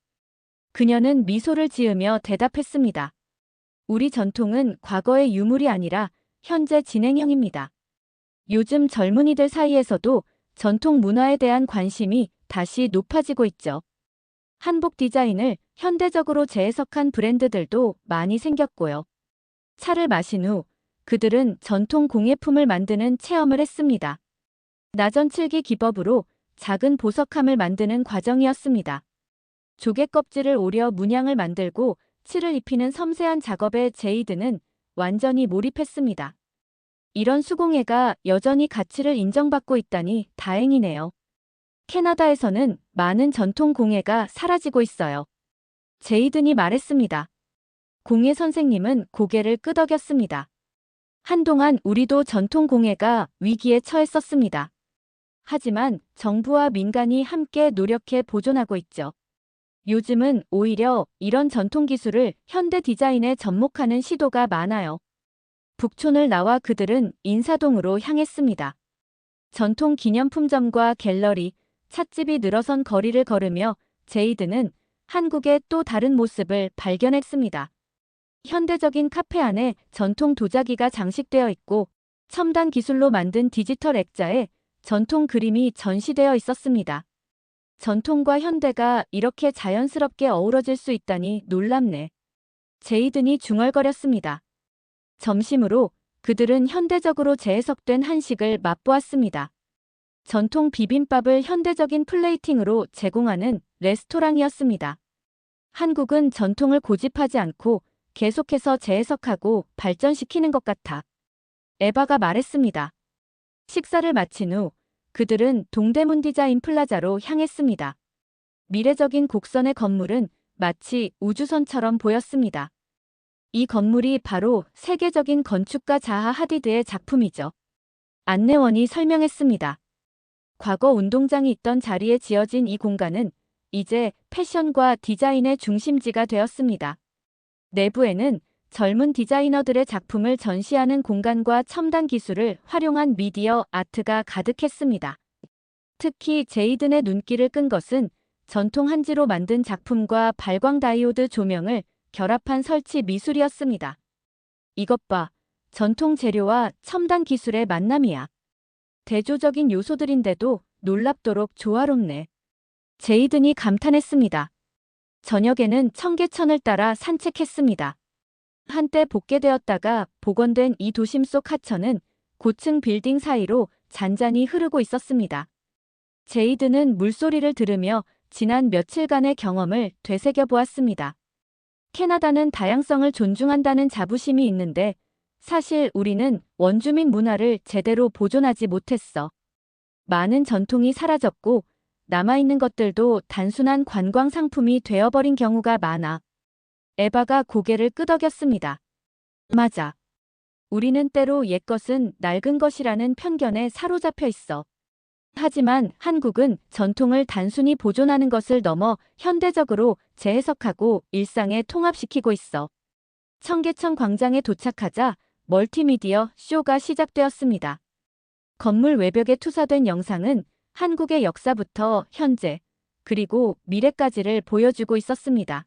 그녀는 미소를 지으며 대답했습니다. 우리 전통은 과거의 유물이 아니라 현재 진행형입니다. 요즘 젊은이들 사이에서도 전통 문화에 대한 관심이 다시 높아지고 있죠. 한복 디자인을 현대적으로 재해석한 브랜드들도 많이 생겼고요. 차를 마신 후 그들은 전통 공예품을 만드는 체험을 했습니다. 나전 칠기 기법으로 작은 보석함을 만드는 과정이었습니다. 조개 껍질을 오려 문양을 만들고 칠을 입히는 섬세한 작업에 제이든은 완전히 몰입했습니다. 이런 수공예가 여전히 가치를 인정받고 있다니 다행이네요. 캐나다에서는 많은 전통 공예가 사라지고 있어요. 제이든이 말했습니다. 공예 선생님은 고개를 끄덕였습니다. 한동안 우리도 전통 공예가 위기에 처했었습니다. 하지만 정부와 민간이 함께 노력해 보존하고 있죠. 요즘은 오히려 이런 전통 기술을 현대 디자인에 접목하는 시도가 많아요. 북촌을 나와 그들은 인사동으로 향했습니다. 전통 기념품점과 갤러리, 찻집이 늘어선 거리를 걸으며 제이든은 한국의 또 다른 모습을 발견했습니다. 현대적인 카페 안에 전통 도자기가 장식되어 있고 첨단 기술로 만든 디지털 액자에 전통 그림이 전시되어 있었습니다. 전통과 현대가 이렇게 자연스럽게 어우러질 수 있다니 놀랍네. 제이든이 중얼거렸습니다. 점심으로 그들은 현대적으로 재해석된 한식을 맛보았습니다. 전통 비빔밥을 현대적인 플레이팅으로 제공하는 레스토랑이었습니다. 한국은 전통을 고집하지 않고 계속해서 재해석하고 발전시키는 것 같아. 에바가 말했습니다. 식사를 마친 후 그들은 동대문 디자인 플라자로 향했습니다. 미래적인 곡선의 건물은 마치 우주선처럼 보였습니다. 이 건물이 바로 세계적인 건축가 자하 하디드의 작품이죠. 안내원이 설명했습니다. 과거 운동장이 있던 자리에 지어진 이 공간은 이제 패션과 디자인의 중심지가 되었습니다. 내부에는 젊은 디자이너들의 작품을 전시하는 공간과 첨단 기술을 활용한 미디어 아트가 가득했습니다. 특히 제이든의 눈길을 끈 것은 전통 한지로 만든 작품과 발광 다이오드 조명을 결합한 설치 미술이었습니다. 이것 봐, 전통 재료와 첨단 기술의 만남이야. 대조적인 요소들인데도 놀랍도록 조화롭네. 제이든이 감탄했습니다. 저녁에는 청계천을 따라 산책했습니다. 한때 복개되었다가 복원된 이 도심 속 하천은 고층 빌딩 사이로 잔잔히 흐르고 있었습니다. 제이든은 물소리를 들으며 지난 며칠간의 경험을 되새겨 보았습니다. 캐나다는 다양성을 존중한다는 자부심이 있는데 사실 우리는 원주민 문화를 제대로 보존하지 못했어. 많은 전통이 사라졌고 남아있는 것들도 단순한 관광 상품이 되어버린 경우가 많아. 에바가 고개를 끄덕였습니다. 맞아. 우리는 때로 옛것은 낡은 것이라는 편견에 사로잡혀 있어. 하지만 한국은 전통을 단순히 보존하는 것을 넘어 현대적으로 재해석하고 일상에 통합시키고 있어. 청계천 광장에 도착하자 멀티미디어 쇼가 시작되었습니다. 건물 외벽에 투사된 영상은 한국의 역사부터 현재, 그리고 미래까지를 보여주고 있었습니다.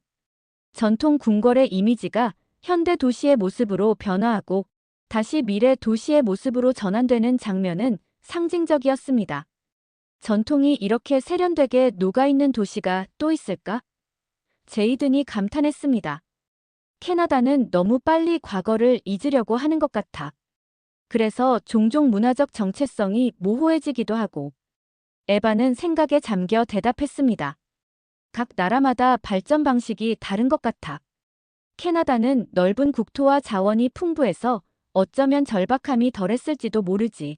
전통 궁궐의 이미지가 현대 도시의 모습으로 변화하고 다시 미래 도시의 모습으로 전환되는 장면은 상징적이었습니다. 전통이 이렇게 세련되게 녹아있는 도시가 또 있을까? 제이든이 감탄했습니다. 캐나다는 너무 빨리 과거를 잊으려고 하는 것 같아. 그래서 종종 문화적 정체성이 모호해지기도 하고. 에바는 생각에 잠겨 대답했습니다. 각 나라마다 발전 방식이 다른 것 같아. 캐나다는 넓은 국토와 자원이 풍부해서 어쩌면 절박함이 덜했을지도 모르지.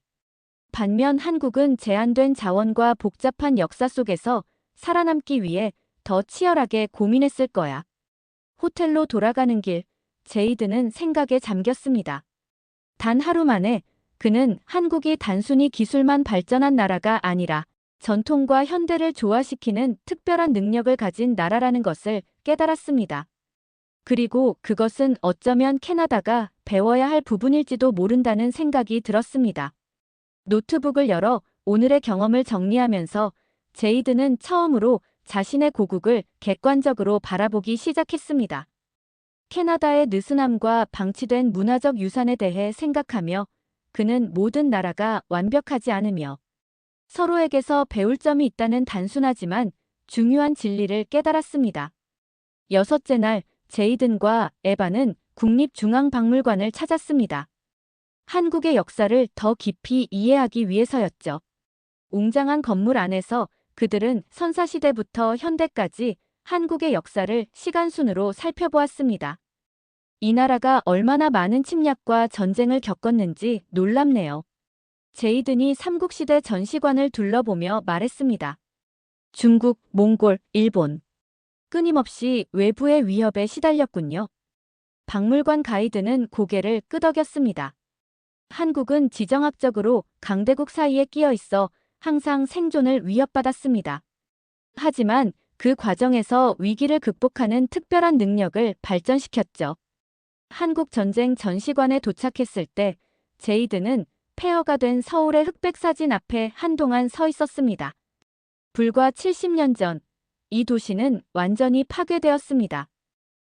반면 한국은 제한된 자원과 복잡한 역사 속에서 살아남기 위해 더 치열하게 고민했을 거야. 호텔로 돌아가는 길, 제이드는 생각에 잠겼습니다. 단 하루 만에 그는 한국이 단순히 기술만 발전한 나라가 아니라 전통과 현대를 조화시키는 특별한 능력을 가진 나라라는 것을 깨달았습니다. 그리고 그것은 어쩌면 캐나다가 배워야 할 부분일지도 모른다는 생각이 들었습니다. 노트북을 열어 오늘의 경험을 정리하면서 제이드는 처음으로 자신의 고국을 객관적으로 바라보기 시작했습니다. 캐나다의 느슨함과 방치된 문화적 유산에 대해 생각하며 그는 모든 나라가 완벽하지 않으며 서로에게서 배울 점이 있다는 단순하지만 중요한 진리를 깨달았습니다. 여섯째 날 제이든과 에바는 국립중앙박물관을 찾았습니다. 한국의 역사를 더 깊이 이해하기 위해서였죠. 웅장한 건물 안에서 그들은 선사시대부터 현대까지 한국의 역사를 시간순으로 살펴보았습니다. 이 나라가 얼마나 많은 침략과 전쟁을 겪었는지 놀랍네요. 제이든이 삼국시대 전시관을 둘러보며 말했습니다. 중국, 몽골, 일본. 끊임없이 외부의 위협에 시달렸군요. 박물관 가이드는 고개를 끄덕였습니다. 한국은 지정학적으로 강대국 사이에 끼어 있어 항상 생존을 위협받았습니다. 하지만 그 과정에서 위기를 극복하는 특별한 능력을 발전시켰죠. 한국 전쟁 전시관에 도착했을 때 제이드는 폐허가 된 서울의 흑백 사진 앞에 한동안 서 있었습니다. 불과 70년 전, 이 도시는 완전히 파괴되었습니다.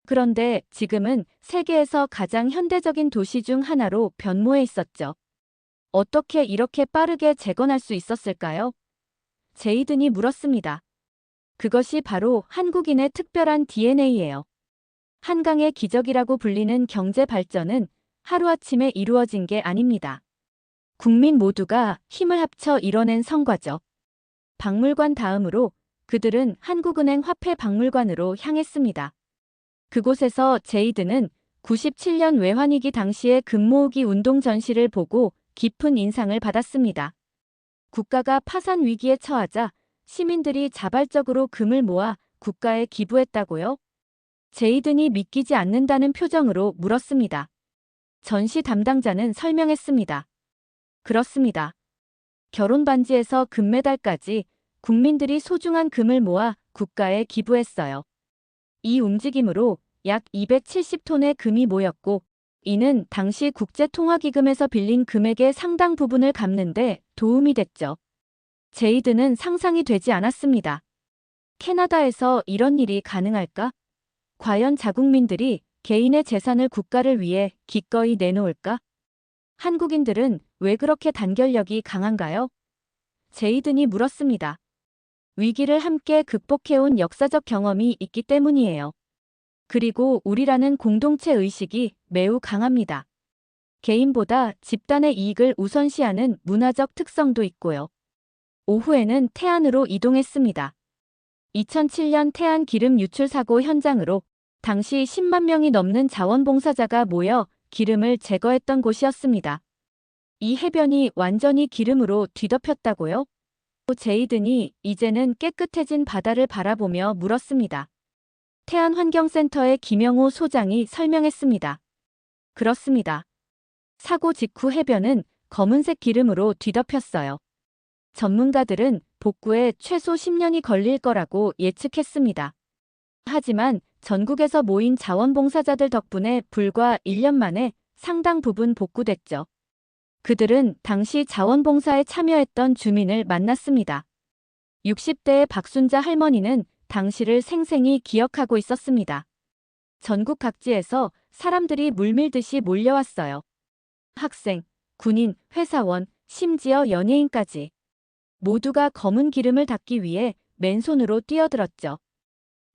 그런데 지금은 세계에서 가장 현대적인 도시 중 하나로 변모해 있었죠. 어떻게 이렇게 빠르게 재건할 수 있었을까요? 제이든이 물었습니다. 그것이 바로 한국인의 특별한 DNA예요. 한강의 기적이라고 불리는 경제 발전은 하루아침에 이루어진 게 아닙니다. 국민 모두가 힘을 합쳐 이뤄낸 성과죠. 박물관 다음으로 그들은 한국은행 화폐박물관으로 향했습니다. 그곳에서 제이드는 97년 외환위기 당시의 금모으기 운동 전시를 보고 깊은 인상을 받았습니다. 국가가 파산 위기에 처하자 시민들이 자발적으로 금을 모아 국가에 기부했다고요? 제이든이 믿기지 않는다는 표정으로 물었습니다. 전시 담당자는 설명했습니다. 그렇습니다. 결혼 반지에서 금메달까지 국민들이 소중한 금을 모아 국가에 기부했어요. 이 움직임으로 약 270톤의 금이 모였고 이는 당시 국제통화기금에서 빌린 금액의 상당 부분을 갚는 데 도움이 됐죠. 제이든은 상상이 되지 않았습니다. 캐나다에서 이런 일이 가능할까? 과연 자국민들이 개인의 재산을 국가를 위해 기꺼이 내놓을까? 한국인들은 왜 그렇게 단결력이 강한가요? 제이든이 물었습니다. 위기를 함께 극복해온 역사적 경험이 있기 때문이에요. 그리고 우리라는 공동체 의식이 매우 강합니다. 개인보다 집단의 이익을 우선시하는 문화적 특성도 있고요. 오후에는 태안으로 이동했습니다. 2007년 태안 기름 유출 사고 현장으로 당시 10만 명이 넘는 자원봉사자가 모여 기름을 제거했던 곳이었습니다. 이 해변이 완전히 기름으로 뒤덮였다고요? 제이든이 이제는 깨끗해진 바다를 바라보며 물었습니다. 태안환경센터의 김영호 소장이 설명했습니다. 그렇습니다. 사고 직후 해변은 검은색 기름으로 뒤덮였어요. 전문가들은 복구에 최소 10년이 걸릴 거라고 예측했습니다. 하지만 전국에서 모인 자원봉사자들 덕분에 불과 1년 만에 상당 부분 복구됐죠. 그들은 당시 자원봉사에 참여했던 주민을 만났습니다. 60대의 박순자 할머니는 당시를 생생히 기억하고 있었습니다. 전국 각지에서 사람들이 물밀듯이 몰려왔어요. 학생, 군인, 회사원, 심지어 연예인까지. 모두가 검은 기름을 닦기 위해 맨손으로 뛰어들었죠.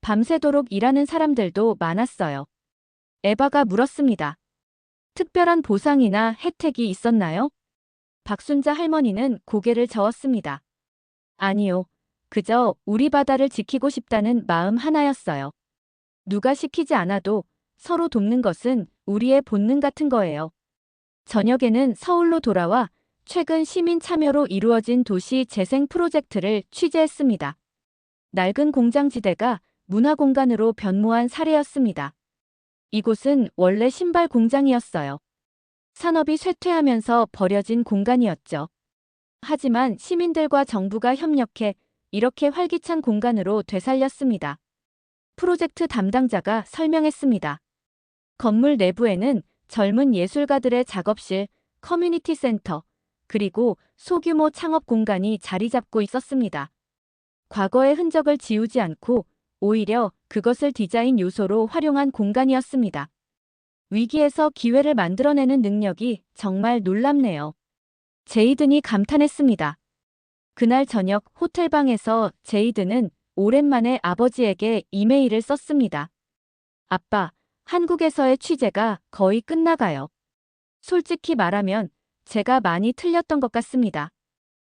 밤새도록 일하는 사람들도 많았어요. 에바가 물었습니다. 특별한 보상이나 혜택이 있었나요? 박순자 할머니는 고개를 저었습니다. 아니요. 그저 우리 바다를 지키고 싶다는 마음 하나였어요. 누가 시키지 않아도 서로 돕는 것은 우리의 본능 같은 거예요. 저녁에는 서울로 돌아와 최근 시민 참여로 이루어진 도시 재생 프로젝트를 취재했습니다. 낡은 공장지대가 문화공간으로 변모한 사례였습니다. 이곳은 원래 신발 공장이었어요. 산업이 쇠퇴하면서 버려진 공간이었죠. 하지만 시민들과 정부가 협력해 이렇게 활기찬 공간으로 되살렸습니다. 프로젝트 담당자가 설명했습니다. 건물 내부에는 젊은 예술가들의 작업실, 커뮤니티 센터, 그리고 소규모 창업 공간이 자리 잡고 있었습니다. 과거의 흔적을 지우지 않고 오히려 그것을 디자인 요소로 활용한 공간이었습니다. 위기에서 기회를 만들어내는 능력이 정말 놀랍네요. 제이든이 감탄했습니다. 그날 저녁 호텔방에서 제이든은 오랜만에 아버지에게 이메일을 썼습니다. 아빠, 한국에서의 취재가 거의 끝나가요. 솔직히 말하면 제가 많이 틀렸던 것 같습니다.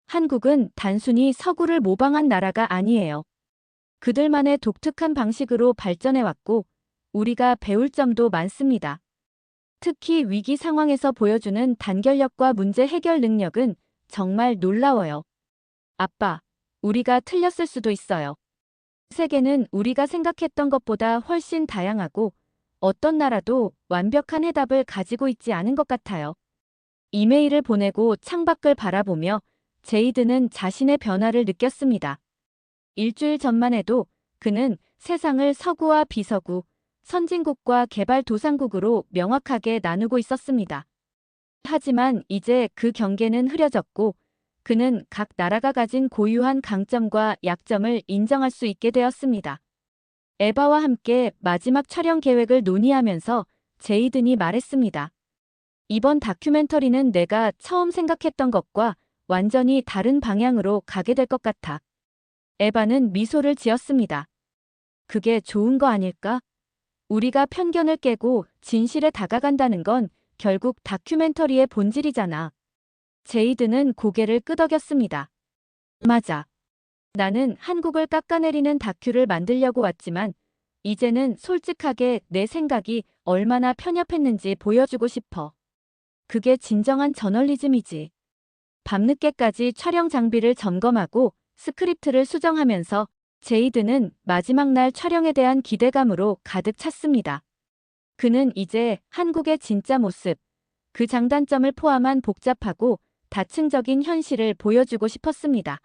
한국은 단순히 서구를 모방한 나라가 아니에요. 그들만의 독특한 방식으로 발전해왔고 우리가 배울 점도 많습니다. 특히 위기 상황에서 보여주는 단결력과 문제 해결 능력은 정말 놀라워요. 아빠, 우리가 틀렸을 수도 있어요. 세계는 우리가 생각했던 것보다 훨씬 다양하고 어떤 나라도 완벽한 해답을 가지고 있지 않은 것 같아요. 이메일을 보내고 창밖을 바라보며 제이든은 자신의 변화를 느꼈습니다. 일주일 전만 해도 그는 세상을 서구와 비서구, 선진국과 개발도상국으로 명확하게 나누고 있었습니다. 하지만 이제 그 경계는 흐려졌고 그는 각 나라가 가진 고유한 강점과 약점을 인정할 수 있게 되었습니다. 에바와 함께 마지막 촬영 계획을 논의하면서 제이든이 말했습니다. 이번 다큐멘터리는 내가 처음 생각했던 것과 완전히 다른 방향으로 가게 될 것 같아. 에바는 미소를 지었습니다. 그게 좋은 거 아닐까? 우리가 편견을 깨고 진실에 다가간다는 건 결국 다큐멘터리의 본질이잖아. 제이든은 고개를 끄덕였습니다. 맞아. 나는 한국을 깎아내리는 다큐를 만들려고 왔지만 이제는 솔직하게 내 생각이 얼마나 편협했는지 보여주고 싶어. 그게 진정한 저널리즘이지. 밤늦게까지 촬영 장비를 점검하고 스크립트를 수정하면서 제이든은 마지막 날 촬영에 대한 기대감으로 가득 찼습니다. 그는 이제 한국의 진짜 모습, 그 장단점을 포함한 복잡하고 다층적인 현실을 보여주고 싶었습니다.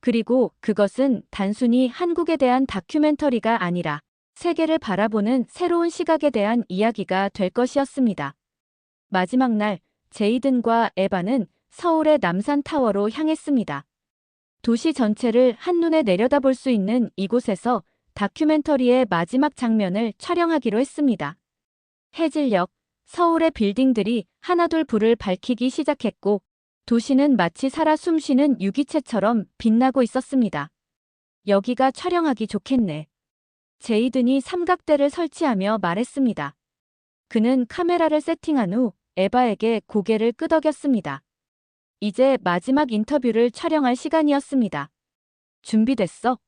그리고 그것은 단순히 한국에 대한 다큐멘터리가 아니라 세계를 바라보는 새로운 시각에 대한 이야기가 될 것이었습니다. 마지막 날 제이든과 에바는 서울의 남산타워로 향했습니다. 도시 전체를 한눈에 내려다볼 수 있는 이곳에서 다큐멘터리의 마지막 장면을 촬영하기로 했습니다. 해질녘, 서울의 빌딩들이 하나둘 불을 밝히기 시작했고 도시는 마치 살아 숨쉬는 유기체처럼 빛나고 있었습니다. 여기가 촬영하기 좋겠네. 제이든이 삼각대를 설치하며 말했습니다. 그는 카메라를 세팅한 후 에바에게 고개를 끄덕였습니다. 이제 마지막 인터뷰를 촬영할 시간이었습니다. 준비됐어?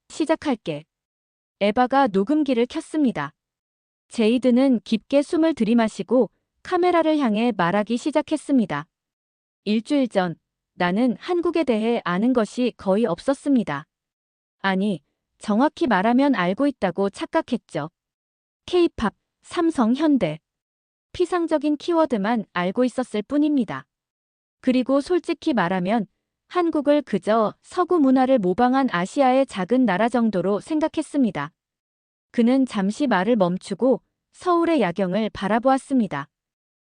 시작할게. 에바가 녹음기를 켰습니다. 제이든은 깊게 숨을 들이마시고 카메라를 향해 말하기 시작했습니다. 일주일 전, 나는 한국에 대해 아는 것이 거의 없었습니다. 아니, 정확히 말하면 알고 있다고 착각했죠. K-팝, 삼성, 현대. 피상적인 키워드만 알고 있었을 뿐입니다. 그리고 솔직히 말하면 한국을 그저 서구 문화를 모방한 아시아의 작은 나라 정도로 생각했습니다. 그는 잠시 말을 멈추고 서울의 야경을 바라보았습니다.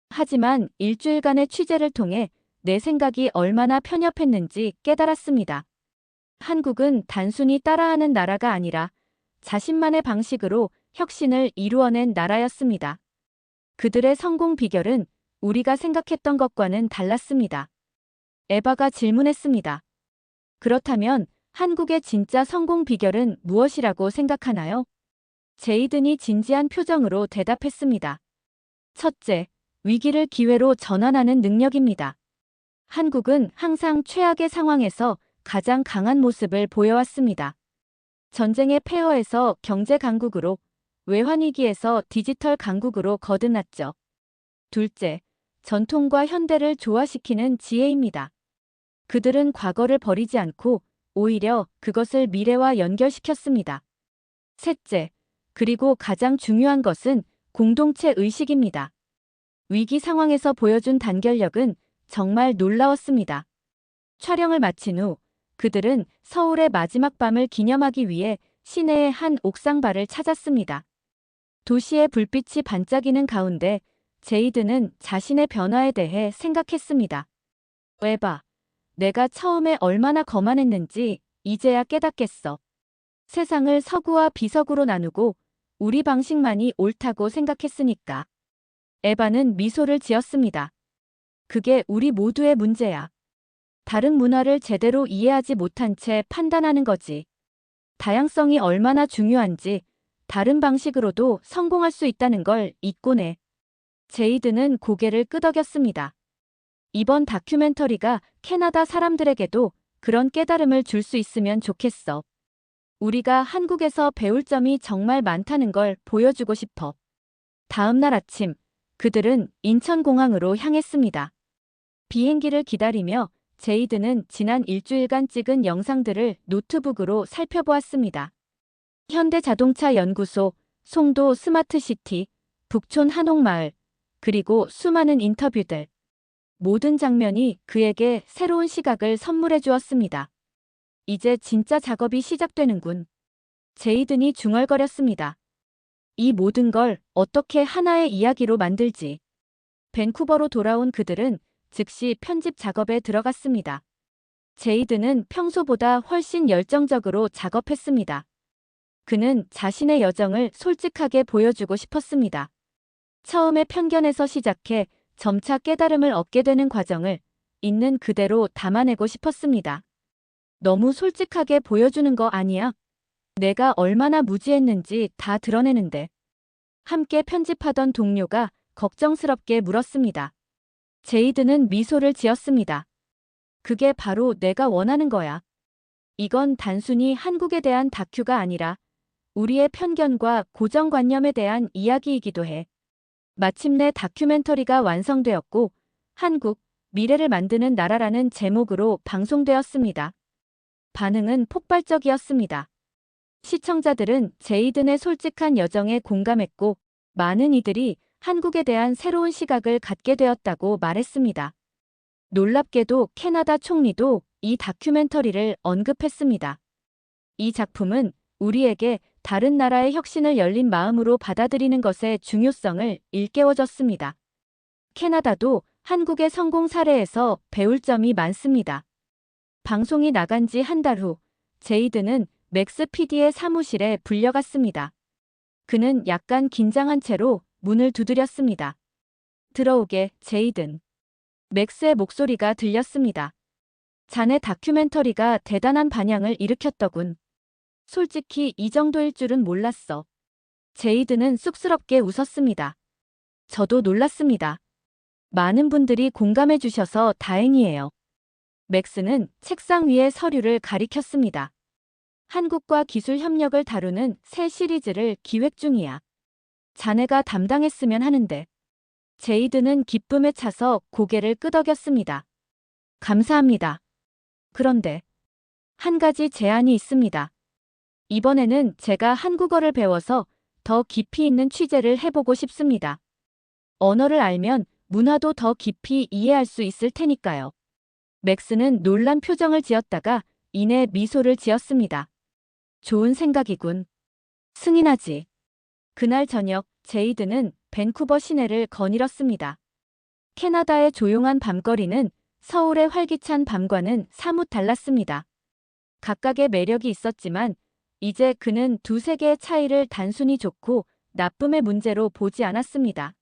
하지만 일주일간의 취재를 통해 내 생각이 얼마나 편협했는지 깨달았습니다. 한국은 단순히 따라하는 나라가 아니라 자신만의 방식으로 혁신을 이루어낸 나라였습니다. 그들의 성공 비결은 우리가 생각했던 것과는 달랐습니다. 에바가 질문했습니다. 그렇다면 한국의 진짜 성공 비결은 무엇이라고 생각하나요? 제이든이 진지한 표정으로 대답했습니다. 첫째, 위기를 기회로 전환하는 능력입니다. 한국은 항상 최악의 상황에서 가장 강한 모습을 보여왔습니다. 전쟁의 폐허에서 경제 강국으로, 외환위기에서 디지털 강국으로 거듭났죠. 둘째, 전통과 현대를 조화시키는 지혜입니다. 그들은 과거를 버리지 않고 오히려 그것을 미래와 연결시켰습니다. 셋째, 그리고 가장 중요한 것은 공동체 의식입니다. 위기 상황에서 보여준 단결력은 정말 놀라웠습니다. 촬영을 마친 후 그들은 서울의 마지막 밤을 기념하기 위해 시내의 한 옥상바를 찾았습니다. 도시의 불빛이 반짝이는 가운데 제이드는 자신의 변화에 대해 생각했습니다. 에바, 내가 처음에 얼마나 거만했는지 이제야 깨닫겠어. 세상을 서구와 비서구로 나누고 우리 방식만이 옳다고 생각했으니까. 에바는 미소를 지었습니다. 그게 우리 모두의 문제야. 다른 문화를 제대로 이해하지 못한 채 판단하는 거지. 다양성이 얼마나 중요한지 다른 방식으로도 성공할 수 있다는 걸 잊곤 해. 제이드는 고개를 끄덕였습니다. 이번 다큐멘터리가 캐나다 사람들에게도 그런 깨달음을 줄 수 있으면 좋겠어. 우리가 한국에서 배울 점이 정말 많다는 걸 보여주고 싶어. 다음 날 아침, 그들은 인천공항으로 향했습니다. 비행기를 기다리며 제이드는 지난 일주일간 찍은 영상들을 노트북으로 살펴보았습니다. 현대자동차 연구소, 송도 스마트시티, 북촌 한옥마을, 그리고 수많은 인터뷰들. 모든 장면이 그에게 새로운 시각을 선물해 주었습니다. 이제 진짜 작업이 시작되는군. 제이든이 중얼거렸습니다. 이 모든 걸 어떻게 하나의 이야기로 만들지. 밴쿠버로 돌아온 그들은 즉시 편집 작업에 들어갔습니다. 제이든은 평소보다 훨씬 열정적으로 작업했습니다. 그는 자신의 여정을 솔직하게 보여주고 싶었습니다. 처음에 편견에서 시작해 점차 깨달음을 얻게 되는 과정을 있는 그대로 담아내고 싶었습니다. 너무 솔직하게 보여주는 거 아니야? 내가 얼마나 무지했는지 다 드러내는데. 함께 편집하던 동료가 걱정스럽게 물었습니다. 제이드는 미소를 지었습니다. 그게 바로 내가 원하는 거야. 이건 단순히 한국에 대한 다큐가 아니라 우리의 편견과 고정관념에 대한 이야기이기도 해. 마침내 다큐멘터리가 완성되었고 한국, 미래를 만드는 나라라는 제목으로 방송되었습니다. 반응은 폭발적이었습니다. 시청자들은 제이든의 솔직한 여정에 공감했고 많은 이들이 한국에 대한 새로운 시각을 갖게 되었다고 말했습니다. 놀랍게도 캐나다 총리도 이 다큐멘터리를 언급했습니다. 이 작품은 우리에게 다른 나라의 혁신을 열린 마음으로 받아들이는 것의 중요성을 일깨워줬습니다. 캐나다도 한국의 성공 사례에서 배울 점이 많습니다. 방송이 나간 지 한 달 후, 제이든은 맥스 PD의 사무실에 불려갔습니다. 그는 약간 긴장한 채로 문을 두드렸습니다. 들어오게, 제이든. 맥스의 목소리가 들렸습니다. 자네 다큐멘터리가 대단한 반향을 일으켰더군. 솔직히 이 정도일 줄은 몰랐어. 제이든은 쑥스럽게 웃었습니다. 저도 놀랐습니다. 많은 분들이 공감해 주셔서 다행이에요. 맥스는 책상 위에 서류를 가리켰습니다. 한국과 기술 협력을 다루는 새 시리즈를 기획 중이야. 자네가 담당했으면 하는데. 제이드는 기쁨에 차서 고개를 끄덕였습니다. 감사합니다. 그런데 한 가지 제안이 있습니다. 이번에는 제가 한국어를 배워서 더 깊이 있는 취재를 해보고 싶습니다. 언어를 알면 문화도 더 깊이 이해할 수 있을 테니까요. 맥스는 놀란 표정을 지었다가 이내 미소를 지었습니다. 좋은 생각이군. 승인하지. 그날 저녁 제이드는 밴쿠버 시내를 거닐었습니다. 캐나다의 조용한 밤거리는 서울의 활기찬 밤과는 사뭇 달랐습니다. 각각의 매력이 있었지만 이제 그는 두 세계의 차이를 단순히 좋고 나쁨의 문제로 보지 않았습니다.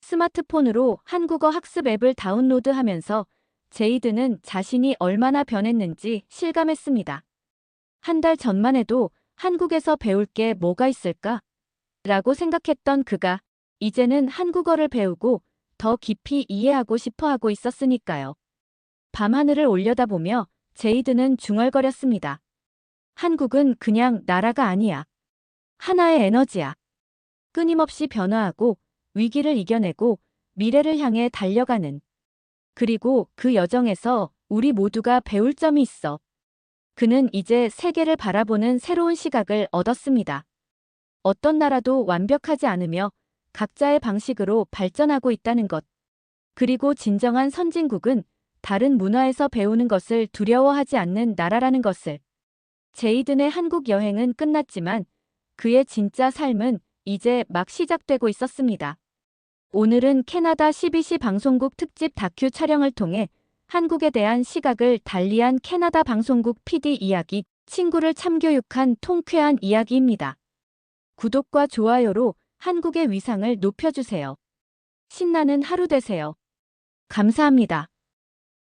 스마트폰으로 한국어 학습 앱을 다운로드하면서 제이드는 자신이 얼마나 변했는지 실감했습니다. 한 달 전만 해도 한국에서 배울 게 뭐가 있을까? 라고 생각했던 그가 이제는 한국어를 배우고 더 깊이 이해하고 싶어 하고 있었으니까요. 밤하늘을 올려다보며 제이드는 중얼거렸습니다. 한국은 그냥 나라가 아니야. 하나의 에너지야. 끊임없이 변화하고 위기를 이겨내고 미래를 향해 달려가는. 그리고 그 여정에서 우리 모두가 배울 점이 있어. 그는 이제 세계를 바라보는 새로운 시각을 얻었습니다. 어떤 나라도 완벽하지 않으며 각자의 방식으로 발전하고 있다는 것. 그리고 진정한 선진국은 다른 문화에서 배우는 것을 두려워하지 않는 나라라는 것을. 제이든의 한국 여행은 끝났지만 그의 진짜 삶은 이제 막 시작되고 있었습니다. 오늘은 캐나다 CBC 방송국 특집 다큐 촬영을 통해 한국에 대한 시각을 달리한 캐나다 방송국 PD 이야기, 친구를 참교육한 통쾌한 이야기입니다. 구독과 좋아요로 한국의 위상을 높여주세요. 신나는 하루 되세요. 감사합니다.